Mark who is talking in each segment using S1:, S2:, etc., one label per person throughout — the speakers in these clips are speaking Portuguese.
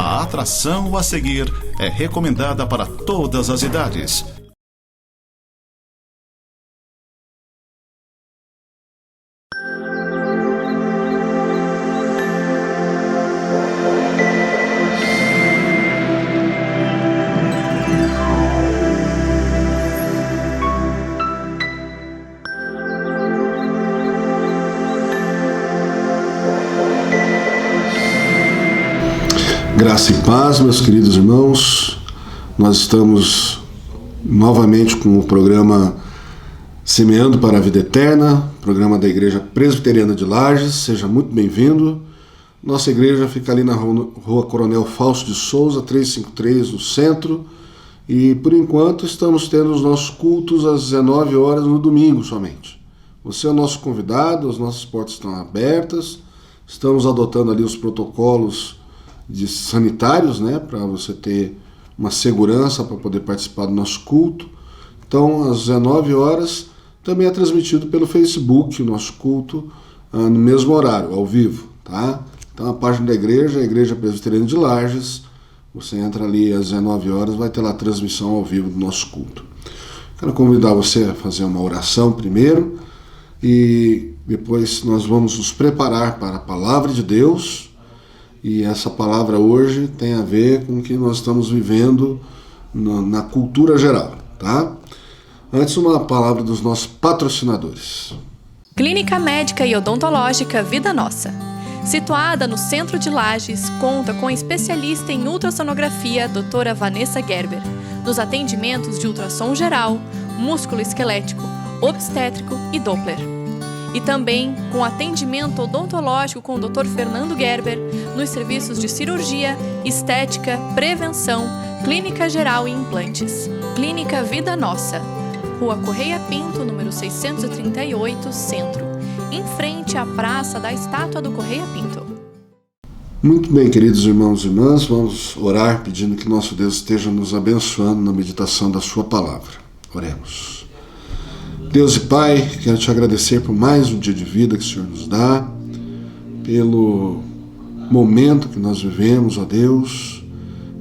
S1: A atração a seguir é recomendada para todas as idades.
S2: Graça e paz, meus queridos irmãos. Nós estamos novamente com o programa Semeando para a Vida Eterna, programa da Igreja Presbiteriana de Lages. Seja muito bem-vindo. Nossa igreja fica ali na Rua Coronel Fausto de Souza, 353, no centro. E, por enquanto, estamos tendo os nossos cultos às 19 horas no domingo somente. Você é o nosso convidado, as nossas portas estão abertas. Estamos adotando ali os protocolos sanitários, né, para você ter uma segurança para poder participar do nosso culto. Então, às 19 horas, também é transmitido pelo Facebook o nosso culto no mesmo horário, ao vivo, tá? Então, a página da igreja, a Igreja Presbiteriana de Lages, você entra ali às 19 horas, vai ter lá a transmissão ao vivo do nosso culto. Quero convidar você a fazer uma oração primeiro e depois nós vamos nos preparar para a Palavra de Deus. E essa palavra hoje tem a ver com o que nós estamos vivendo na cultura geral, tá? Antes, uma palavra dos nossos patrocinadores.
S3: Clínica Médica e Odontológica Vida Nossa. Situada no centro de Lages, conta com especialista em ultrassonografia, doutora Vanessa Gerber, nos atendimentos de ultrassom geral, músculo esquelético, obstétrico e Doppler. E também com atendimento odontológico com o Dr. Fernando Gerber nos serviços de cirurgia, estética, prevenção, clínica geral e implantes. Clínica Vida Nossa, Rua Correia Pinto, número 638, Centro, em frente à Praça da Estátua do Correia Pinto.
S2: Muito bem, queridos irmãos e irmãs, vamos orar pedindo que nosso Deus esteja nos abençoando na meditação da sua palavra. Oremos. Deus e Pai, quero te agradecer por mais um dia de vida que o Senhor nos dá, pelo momento que nós vivemos, ó Deus,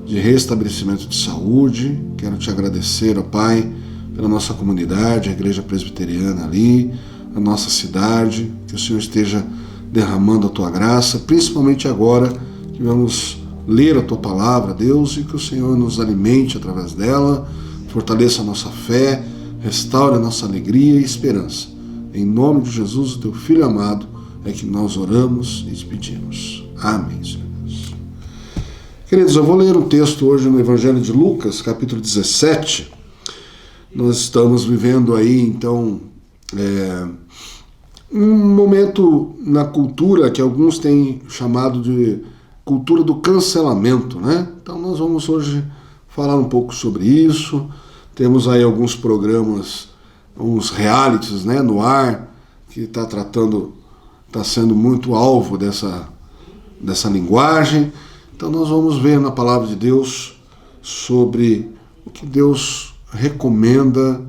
S2: de restabelecimento de saúde. Quero te agradecer, ó Pai, pela nossa comunidade, a Igreja Presbiteriana ali, a nossa cidade, que o Senhor esteja derramando a Tua graça, principalmente agora que vamos ler a Tua palavra, Deus, e que o Senhor nos alimente através dela, fortaleça a nossa fé, restaure a nossa alegria e esperança. Em nome de Jesus, o Teu Filho amado, é que nós oramos e te pedimos. Amém, Senhor Deus. Queridos, eu vou ler um texto hoje no Evangelho de Lucas, capítulo 17. Nós estamos vivendo aí, então, um momento na cultura que alguns têm chamado de cultura do cancelamento, né? Então nós vamos hoje falar um pouco sobre isso. Temos aí alguns programas, uns realities, né, no ar, que está sendo muito alvo dessa linguagem. Então nós vamos ver na palavra de Deus sobre o que Deus recomenda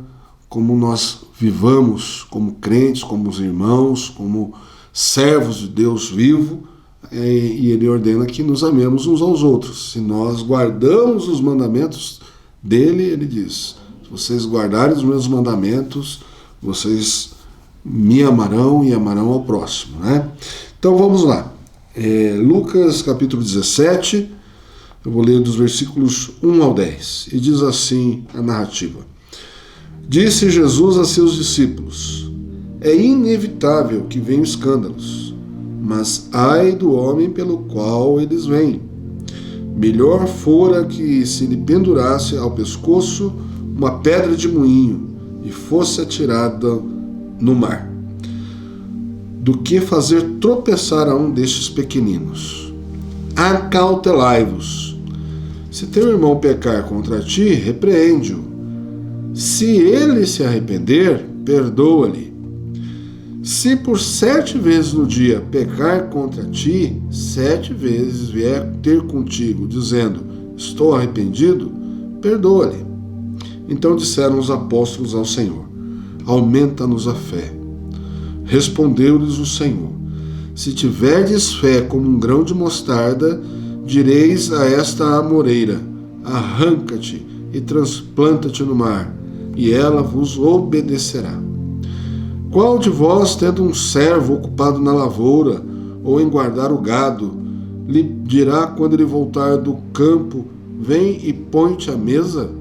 S2: como nós vivamos como crentes, como os irmãos, como servos de Deus vivo, e Ele ordena que nos amemos uns aos outros. Se nós guardamos os mandamentos dele, Ele diz: se vocês guardarem os meus mandamentos, vocês me amarão e amarão ao próximo, né? Então vamos lá. Lucas capítulo 17, eu vou ler dos versículos 1 ao 10, e diz assim a narrativa. Disse Jesus a seus discípulos: é inevitável que venham escândalos, mas ai do homem pelo qual eles vêm. Melhor fora que se lhe pendurasse ao pescoço uma pedra de moinho e fosse atirada no mar, do que fazer tropeçar a um destes pequeninos. Acautelai-vos. Se teu irmão pecar contra ti, repreende-o. Se ele se arrepender, perdoa-lhe. Se por 7 vezes no dia pecar contra ti, 7 vezes vier ter contigo, dizendo: estou arrependido, perdoa-lhe. Então disseram os apóstolos ao Senhor: aumenta-nos a fé. Respondeu-lhes o Senhor: se tiverdes fé como um grão de mostarda, direis a esta amoreira: arranca-te e transplanta-te no mar, e ela vos obedecerá. Qual de vós, tendo um servo ocupado na lavoura ou em guardar o gado, lhe dirá quando ele voltar do campo: vem e põe-te à mesa?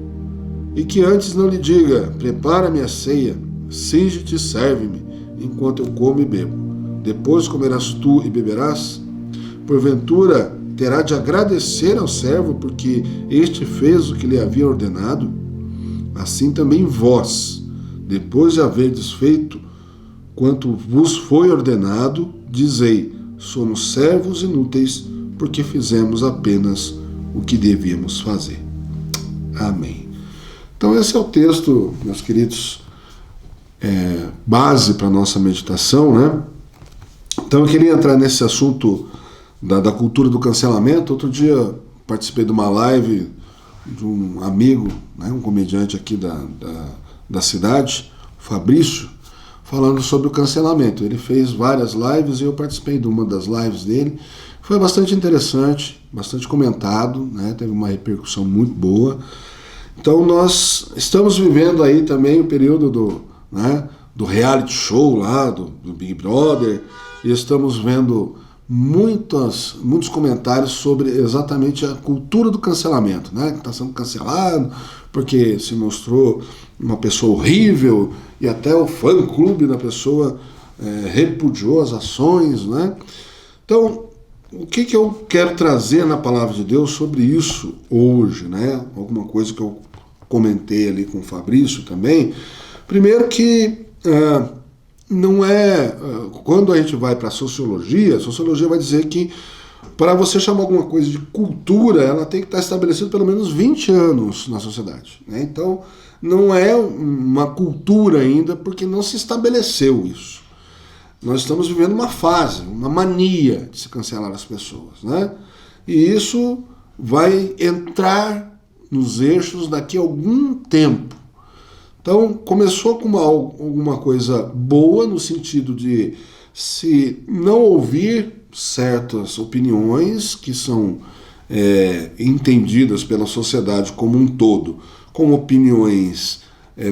S2: E que antes não lhe diga: prepara-me a ceia, cinge-te e serve-me, enquanto eu como e bebo. Depois comerás tu e beberás? Porventura terá de agradecer ao servo, porque este fez o que lhe havia ordenado? Assim também vós, depois de haverdes feito quanto vos foi ordenado, dizei: somos servos inúteis, porque fizemos apenas o que devíamos fazer. Amém. Então esse é o texto, meus queridos, base para a nossa meditação, né? Então eu queria entrar nesse assunto da cultura do cancelamento. Outro dia participei de uma live de um amigo, né, um comediante aqui da cidade, Fabrício, falando sobre o cancelamento. Ele fez várias lives e eu participei de uma das lives dele. Foi bastante interessante, bastante comentado, né? Teve uma repercussão muito boa. Então nós estamos vivendo aí também o período do reality show lá, do Big Brother, e estamos vendo muitos comentários sobre exatamente a cultura do cancelamento, né? Que está sendo cancelado porque se mostrou uma pessoa horrível, e até o fã-clube da pessoa repudiou as ações, né? Então, o que eu quero trazer na palavra de Deus sobre isso hoje, né? Alguma coisa que eu comentei ali com o Fabrício também. Primeiro que não é... Quando a gente vai para a sociologia vai dizer que para você chamar alguma coisa de cultura, ela tem que estar estabelecida pelo menos 20 anos na sociedade, né? Então, não é uma cultura ainda, porque não se estabeleceu isso. Nós estamos vivendo uma fase, uma mania de se cancelar as pessoas, né? E isso vai entrar nos eixos daqui a algum tempo. Então, começou com alguma coisa boa, no sentido de se não ouvir certas opiniões que são entendidas pela sociedade como um todo, como opiniões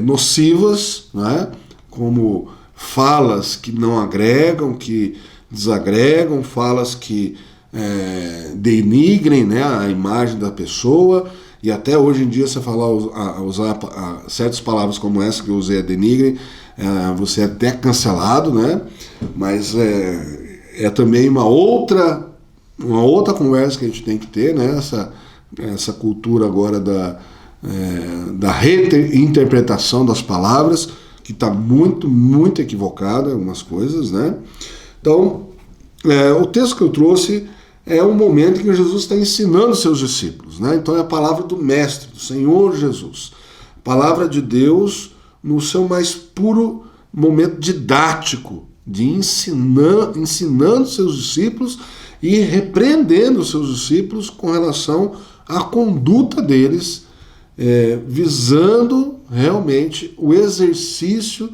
S2: nocivas, né? Como falas que não agregam, que desagregam, falas que denigrem, né, a imagem da pessoa. E até hoje em dia, você usar certas palavras como essa que eu usei, denigre, você é até cancelado, né? Mas é também uma outra conversa que a gente tem que ter, né? Essa cultura agora da reinterpretação das palavras, que está muito, muito equivocada em algumas coisas, né? Então, o texto que eu trouxe é um momento em que Jesus está ensinando seus discípulos, né? Então é a palavra do Mestre, do Senhor Jesus. A palavra de Deus no seu mais puro momento didático, de ensinando seus discípulos e repreendendo seus discípulos com relação à conduta deles, visando realmente o exercício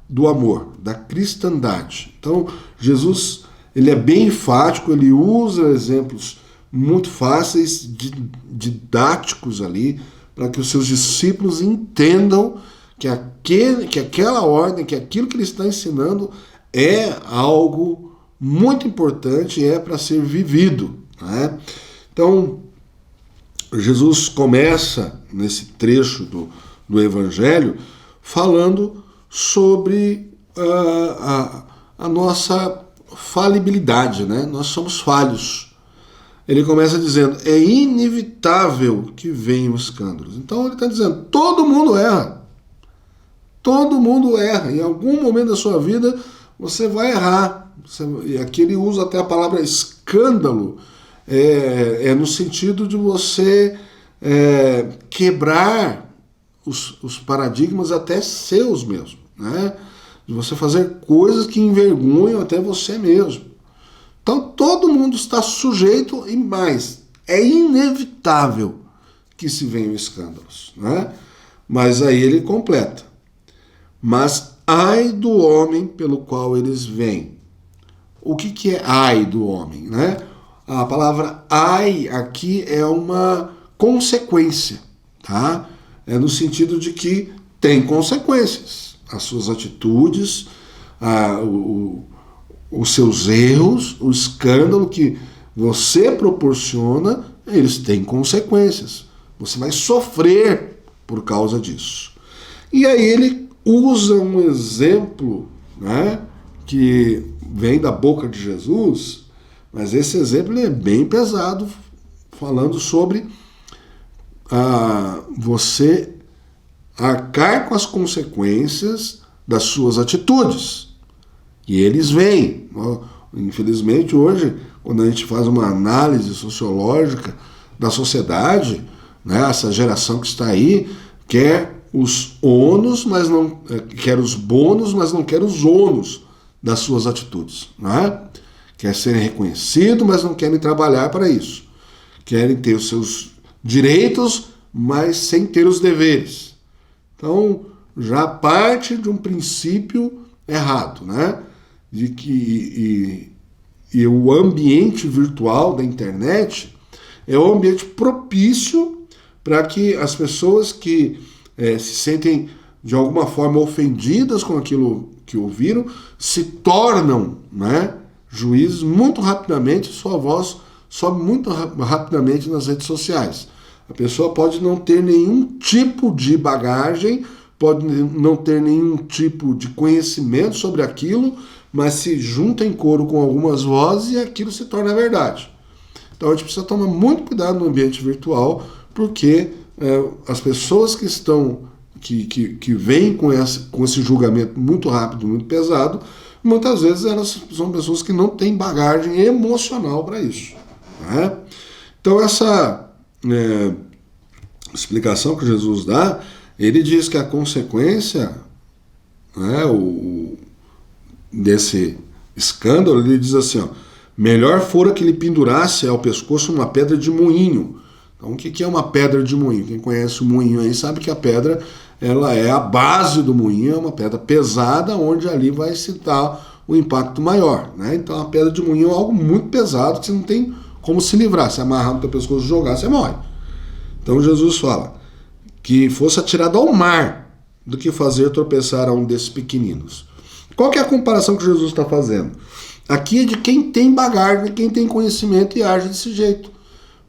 S2: do amor, da cristandade. Então, Jesus, ele é bem enfático, ele usa exemplos muito fáceis, didáticos ali, para que os seus discípulos entendam que aquela ordem, que aquilo que ele está ensinando é algo muito importante e é para ser vivido, né? Então, Jesus começa nesse trecho do Evangelho falando sobre a nossa falibilidade, né? Nós somos falhos. Ele começa dizendo: é inevitável que venham escândalos. Então ele está dizendo: todo mundo erra. Todo mundo erra. Em algum momento da sua vida você vai errar. E aqui ele usa até a palavra escândalo, no sentido de você quebrar os paradigmas até seus mesmo, né? De você fazer coisas que envergonham até você mesmo. Então todo mundo está sujeito, e mais, é inevitável que se venham escândalos, né? Mas aí ele completa: mas ai do homem pelo qual eles vêm. O que é ai do homem, né? a palavra ai aqui é uma consequência, tá? É no sentido de que tem consequências. As suas atitudes, os seus erros, o escândalo que você proporciona, eles têm consequências. Você vai sofrer por causa disso. E aí ele usa um exemplo, né, que vem da boca de Jesus, mas esse exemplo é bem pesado, falando sobre você arcar com as consequências das suas atitudes. E eles vêm. Infelizmente, hoje, quando a gente faz uma análise sociológica da sociedade, né, essa geração que está aí quer os ônus, mas não quer os bônus, mas não quer os ônus das suas atitudes. Né? Quer serem reconhecidos, mas não querem trabalhar para isso. Querem ter os seus direitos, mas sem ter os deveres. Então, já parte de um princípio errado, né? De que o ambiente virtual da internet é um ambiente propício para que as pessoas que se sentem de alguma forma ofendidas com aquilo que ouviram se tornam, né, juízes muito rapidamente, sua voz sobe muito rapidamente nas redes sociais. A pessoa pode não ter nenhum tipo de bagagem, pode não ter nenhum tipo de conhecimento sobre aquilo, mas se junta em coro com algumas vozes e aquilo se torna verdade. Então a gente precisa tomar muito cuidado no ambiente virtual, porque as pessoas que estão, que vêm com esse julgamento muito rápido, muito pesado, muitas vezes elas são pessoas que não têm bagagem emocional para isso. Né? Então essa explicação que Jesus dá, ele diz que a consequência, né, desse escândalo, ele diz assim, ó, melhor fora que lhe pendurasse ao pescoço uma pedra de moinho. Então o que é uma pedra de moinho? Quem conhece o moinho aí sabe que a pedra, ela é a base do moinho, é uma pedra pesada, onde ali vai se dar o impacto maior. Né? Então a pedra de moinho é algo muito pesado, que você não tem como se livrar. Se amarrar no teu pescoço e jogar, você morre. Então Jesus fala que fosse atirado ao mar do que fazer tropeçar a um desses pequeninos. Qual que é a comparação que Jesus está fazendo? Aqui é de quem tem bagagem, quem tem conhecimento e age desse jeito,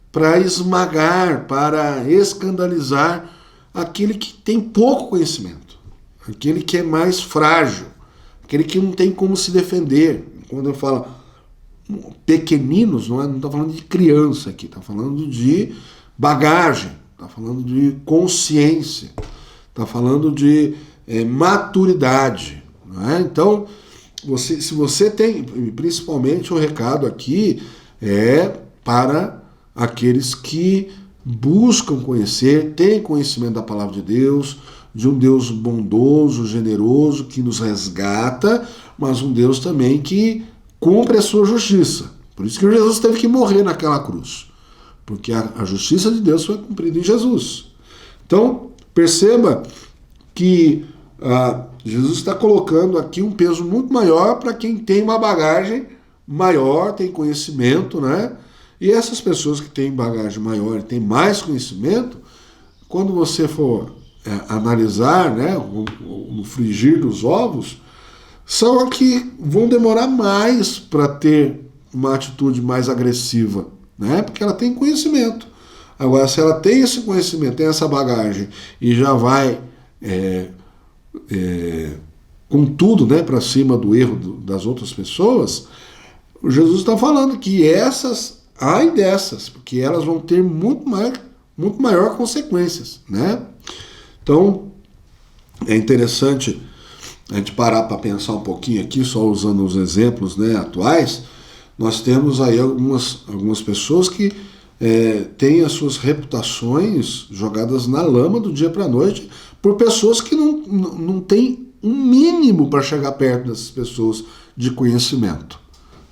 S2: para esmagar, para escandalizar aquele que tem pouco conhecimento, aquele que é mais frágil, aquele que não tem como se defender. Quando eu falo pequeninos, não está falando de criança aqui, está falando de bagagem, está falando de consciência, está falando de maturidade. Não é? Então, se você tem, principalmente o recado aqui é para aqueles que buscam conhecer, têm conhecimento da palavra de Deus, de um Deus bondoso, generoso, que nos resgata, mas um Deus também que cumpre a sua justiça. Por isso que Jesus teve que morrer naquela cruz, porque a justiça de Deus foi cumprida em Jesus. Então, perceba que Jesus está colocando aqui um peso muito maior para quem tem uma bagagem maior, tem conhecimento, né? E essas pessoas que têm bagagem maior e têm mais conhecimento, quando você for analisar, né, o frigir dos ovos, são as que vão demorar mais para ter uma atitude mais agressiva, né? Porque ela tem conhecimento. Agora, se ela tem esse conhecimento, tem essa bagagem e já vai com tudo, né, para cima do erro das outras pessoas, o Jesus está falando que ai dessas, porque elas vão ter muito maior consequências, né? Então, é interessante a gente parar para pensar um pouquinho aqui, só usando os exemplos, né, atuais. Nós temos aí algumas pessoas que têm as suas reputações jogadas na lama do dia para a noite por pessoas que não têm um mínimo para chegar perto dessas pessoas de conhecimento.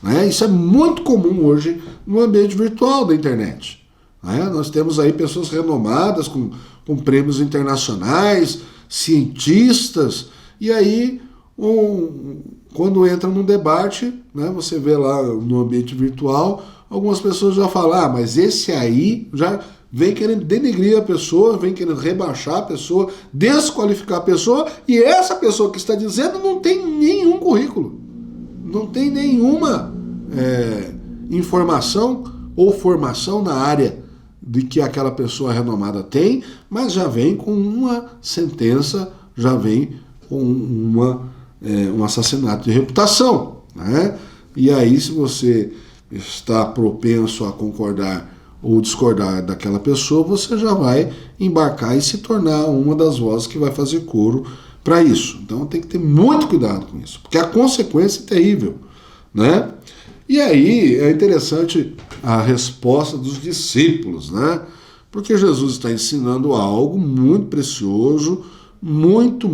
S2: Né? Isso é muito comum hoje no ambiente virtual da internet. Né? Nós temos aí pessoas renomadas com prêmios internacionais, cientistas, e aí quando entra num debate, né, você vê lá no ambiente virtual algumas pessoas já falam, mas esse aí já vem querendo denegrir a pessoa, vem querendo rebaixar a pessoa, desqualificar a pessoa, e essa pessoa que está dizendo não tem nenhum currículo, não tem nenhuma informação ou formação na área de que aquela pessoa renomada tem, mas já vem com uma sentença, já vem com um assassinato de reputação, né? E aí, se você está propenso a concordar ou discordar daquela pessoa, você já vai embarcar e se tornar uma das vozes que vai fazer coro para isso. Então tem que ter muito cuidado com isso, porque a consequência é terrível, né? E aí é interessante a resposta dos discípulos, né? Porque Jesus está ensinando algo muito precioso, muito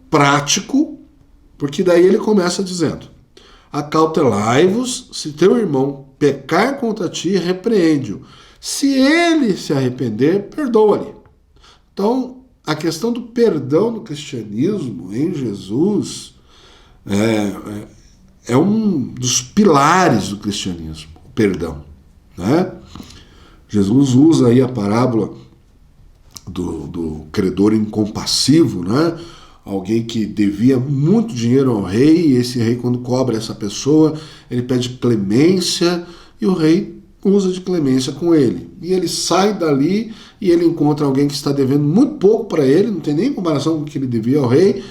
S2: prático, porque daí ele começa dizendo: acautelai-vos, se teu irmão pecar contra ti, repreende-o. Se ele se arrepender, perdoa-lhe. Então, a questão do perdão no cristianismo, em Jesus, é um dos pilares do cristianismo, o perdão, né? Jesus usa aí a parábola do credor incompassivo, né? Alguém que devia muito dinheiro ao rei, e esse rei, quando cobra essa pessoa, ele pede clemência, e o rei usa de clemência com ele. E ele sai dali e ele encontra alguém que está devendo muito pouco para ele, não tem nem comparação com o que ele devia ao rei,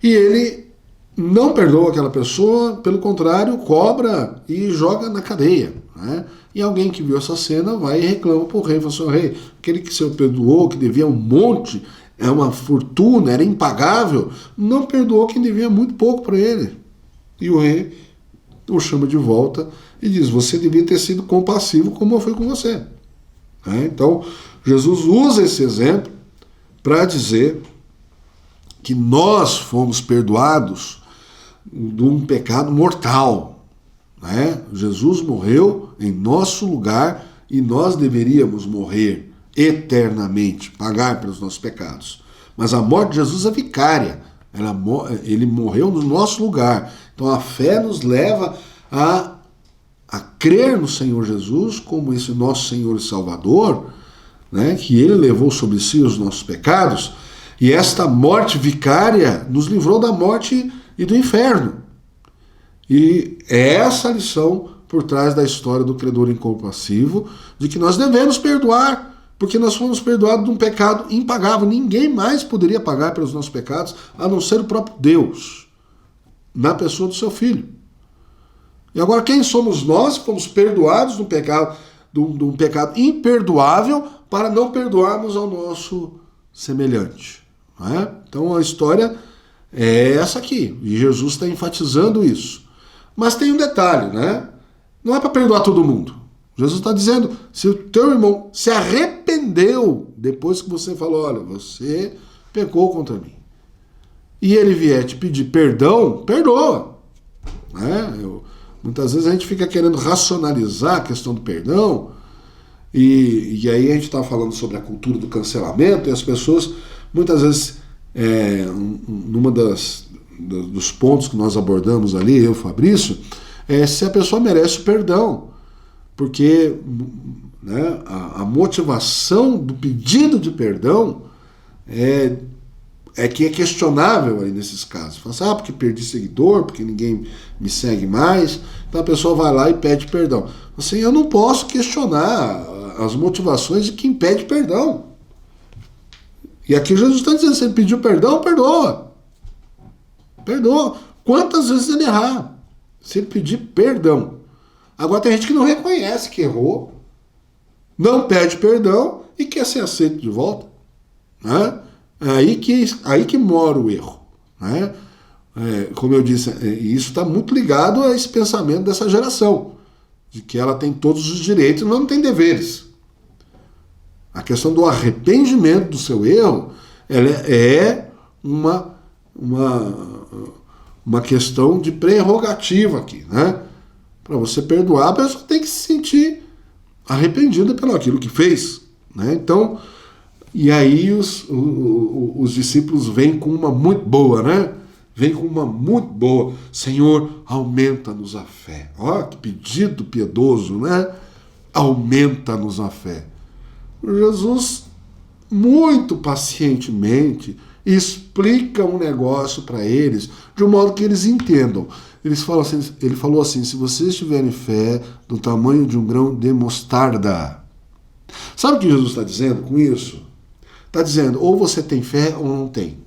S2: e ele não perdoa aquela pessoa, pelo contrário, cobra e joga na cadeia, né? E alguém que viu essa cena vai e reclama para o rei, fala assim: rei, aquele que você perdoou, que devia um monte, é uma fortuna, era impagável, não perdoou quem devia muito pouco para ele. E o rei o chama de volta e diz: você devia ter sido compassivo como eu fui com você. Então, Jesus usa esse exemplo para dizer que nós fomos perdoados de um pecado mortal. Jesus morreu em nosso lugar e nós deveríamos morrer eternamente, pagar pelos nossos pecados. Mas a morte de Jesus é vicária, ele morreu no nosso lugar. Então a fé nos leva a crer no Senhor Jesus como esse nosso Senhor e Salvador, né, que ele levou sobre si os nossos pecados, e esta morte vicária nos livrou da morte e do inferno. E é essa a lição por trás da história do credor incompassivo, de que nós devemos perdoar, porque nós fomos perdoados de um pecado impagável. Ninguém mais poderia pagar pelos nossos pecados, a não ser o próprio Deus, na pessoa do seu Filho. E agora, quem somos nós que fomos perdoados de um pecado imperdoável para não perdoarmos ao nosso semelhante? Então a história é essa aqui, e Jesus está enfatizando isso. Mas tem um detalhe, né? Não é para perdoar todo mundo. Jesus está dizendo: se o teu irmão se arrependeu depois que você falou, olha, você pecou contra mim, e ele vier te pedir perdão, perdoa. Muitas vezes a gente fica querendo racionalizar a questão do perdão, e aí a gente está falando sobre a cultura do cancelamento, e as pessoas, muitas vezes, numa dos pontos que nós abordamos ali, eu e o Fabrício, se a pessoa merece o perdão. Porque, né, a motivação do pedido de perdão é que é questionável aí nesses casos. Fala assim: porque perdi seguidor, porque ninguém me segue mais. Então a pessoa vai lá e pede perdão. Assim, eu não posso questionar as motivações de quem pede perdão. E aqui Jesus está dizendo: se ele pediu perdão, perdoa. Perdoa. Quantas vezes ele errar? Se ele pedir perdão. Agora tem gente que não reconhece que errou, não pede perdão e quer ser aceito de volta. Né? Aí que mora o erro. Né? Como eu disse, isso está muito ligado a esse pensamento dessa geração, de que ela tem todos os direitos, mas não tem deveres. A questão do arrependimento do seu erro, ela é uma questão de prerrogativa aqui, né? Para você perdoar, a pessoa tem que se sentir arrependida pelo aquilo que fez, né? Então, e aí os discípulos vêm com uma muito boa, né? vem com uma muito boa: Senhor, aumenta-nos a fé. Ó, que pedido piedoso, né? Aumenta-nos a fé. Jesus, muito pacientemente, explica um negócio para eles de um modo que eles entendam. Ele falou assim: se vocês tiverem fé do tamanho de um grão de mostarda. Sabe o que Jesus está dizendo com isso? Está dizendo, ou você tem fé ou não tem.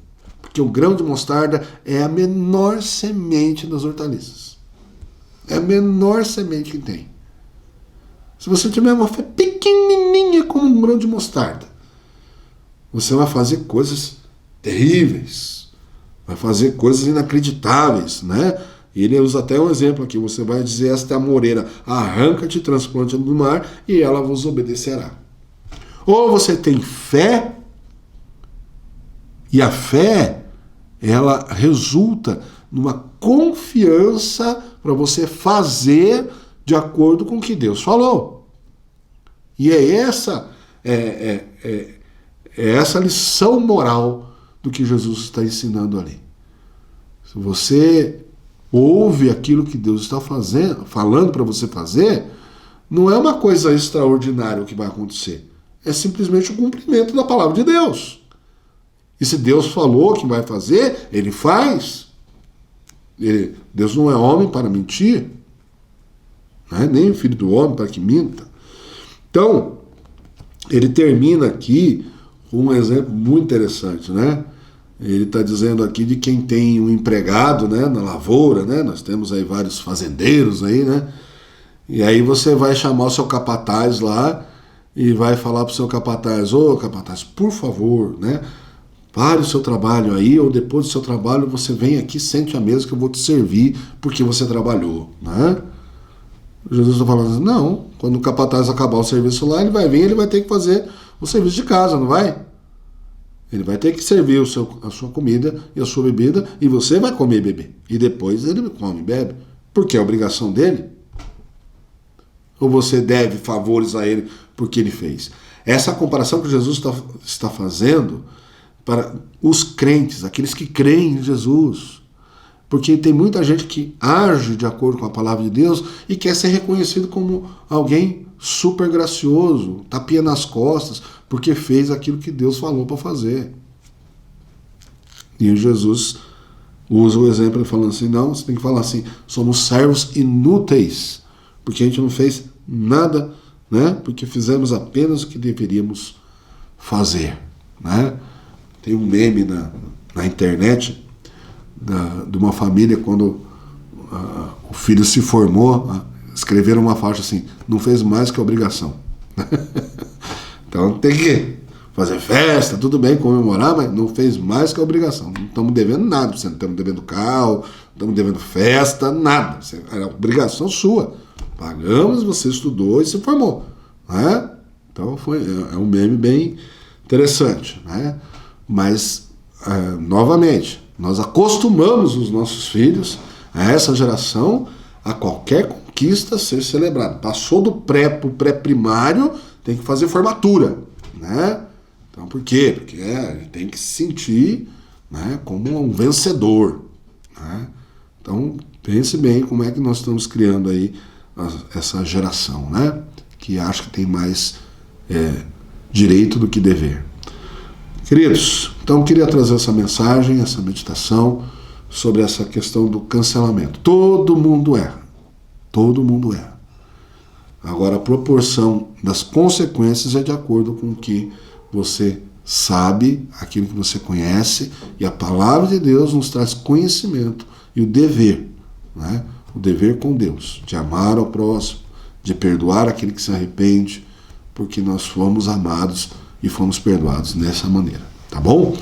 S2: Porque o grão de mostarda é a menor semente das hortaliças. É a menor semente que tem. Se você tiver uma fé pequenininha como um grão de mostarda, você vai fazer coisas terríveis. Vai fazer coisas inacreditáveis, né? E ele usa até um exemplo aqui. Você vai dizer: esta é a moreira, arranca-te, transplante no mar, e ela vos obedecerá. Ou você tem fé, e a fé, ela resulta numa confiança para você fazer de acordo com o que Deus falou. E é essa lição moral do que Jesus está ensinando ali. Se você ouve aquilo que Deus está falando para você fazer, não é uma coisa extraordinária o que vai acontecer. É simplesmente o cumprimento da palavra de Deus. E se Deus falou que vai fazer, Ele faz. Deus não é homem para mentir, né? Nem o filho do homem para que minta. Então, ele termina aqui com um exemplo muito interessante, né? Ele está dizendo aqui de quem tem um empregado, né, na lavoura, né? Nós temos aí vários fazendeiros aí, né? E aí você vai chamar o seu capataz lá e vai falar para o seu capataz: ô capataz, por favor, né? Pare o seu trabalho aí, ou depois do seu trabalho você vem aqui, sente à mesa que eu vou te servir porque você trabalhou, né? Jesus está falando assim: não, quando o capataz acabar o serviço lá, ele vai vir, ele vai ter que fazer o serviço de casa, não vai? Ele vai ter que servir a sua comida e a sua bebida, e você vai comer e beber. E depois ele come e bebe, porque é obrigação dele. Ou você deve favores a ele porque ele fez? Essa comparação que Jesus está fazendo para os crentes, aqueles que creem em Jesus. Porque tem muita gente que age de acordo com a palavra de Deus e quer ser reconhecido como alguém super gracioso, tapinha nas costas, porque fez aquilo que Deus falou para fazer. E Jesus usa o exemplo falando assim: não, você tem que falar assim: somos servos inúteis, porque a gente não fez nada, né? Porque fizemos apenas o que deveríamos fazer, né? Tem um meme na internet de uma família, quando o filho se formou, escreveram uma faixa assim: não fez mais que a obrigação. Então tem que fazer festa, tudo bem, comemorar, mas não fez mais que a obrigação. Não estamos devendo nada, você não estamos devendo carro, não estamos devendo festa, nada. É obrigação sua. Pagamos, você estudou e se formou, né? Então é um meme bem interessante, né? Mas, novamente, nós acostumamos os nossos filhos, a essa geração, a qualquer conquista ser celebrada. Passou do pré para o pré-primário, tem que fazer formatura, né? Então, por quê? Porque ele tem que se sentir, né, como um vencedor, né? Então, pense bem como é que nós estamos criando aí essa geração, né? Que acha que tem mais direito do que dever. Queridos, então eu queria trazer essa mensagem, essa meditação sobre essa questão do cancelamento. Todo mundo erra. Todo mundo erra. Agora, a proporção das consequências é de acordo com o que você sabe, aquilo que você conhece, e a palavra de Deus nos traz conhecimento e o dever, né? O dever com Deus, de amar ao próximo, de perdoar aquele que se arrepende, porque nós fomos amados e fomos perdoados dessa maneira, tá bom?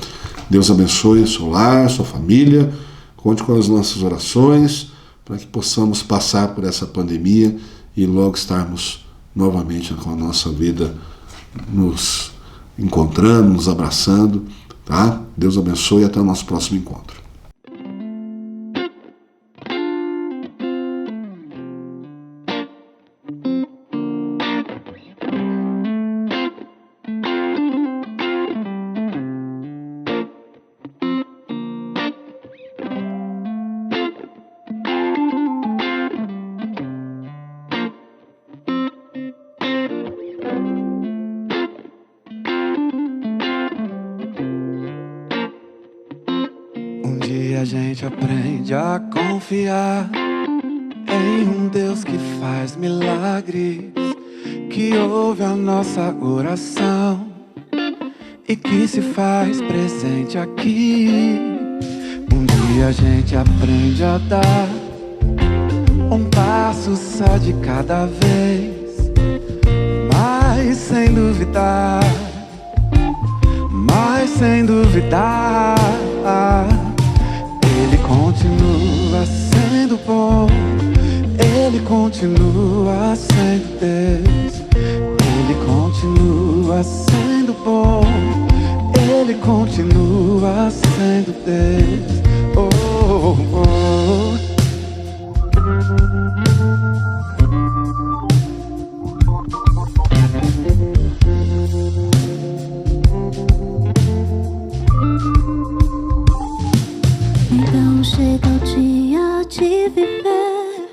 S2: Deus abençoe o seu lar, sua família, conte com as nossas orações, para que possamos passar por essa pandemia e logo estarmos novamente com a nossa vida nos encontrando, nos abraçando, tá? Deus abençoe e até o nosso próximo encontro.
S4: gente aprende a confiar em um Deus que faz milagres, que ouve a nossa oração e que se faz presente aqui. Um dia a gente aprende a dar um passo só de cada vez, mas sem duvidar, mas sem duvidar. Ele continua sendo bom, Ele continua sendo Deus, Ele continua sendo bom, Ele continua sendo Deus. Oh, oh, oh.
S5: Então chega o dia de viver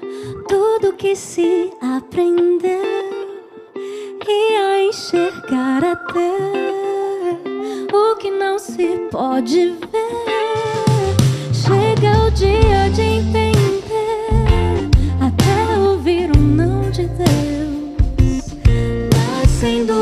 S5: tudo que se aprendeu e a enxergar até o que não se pode ver. Chega o dia de entender, até ouvir o não de Deus, mas sem dúvida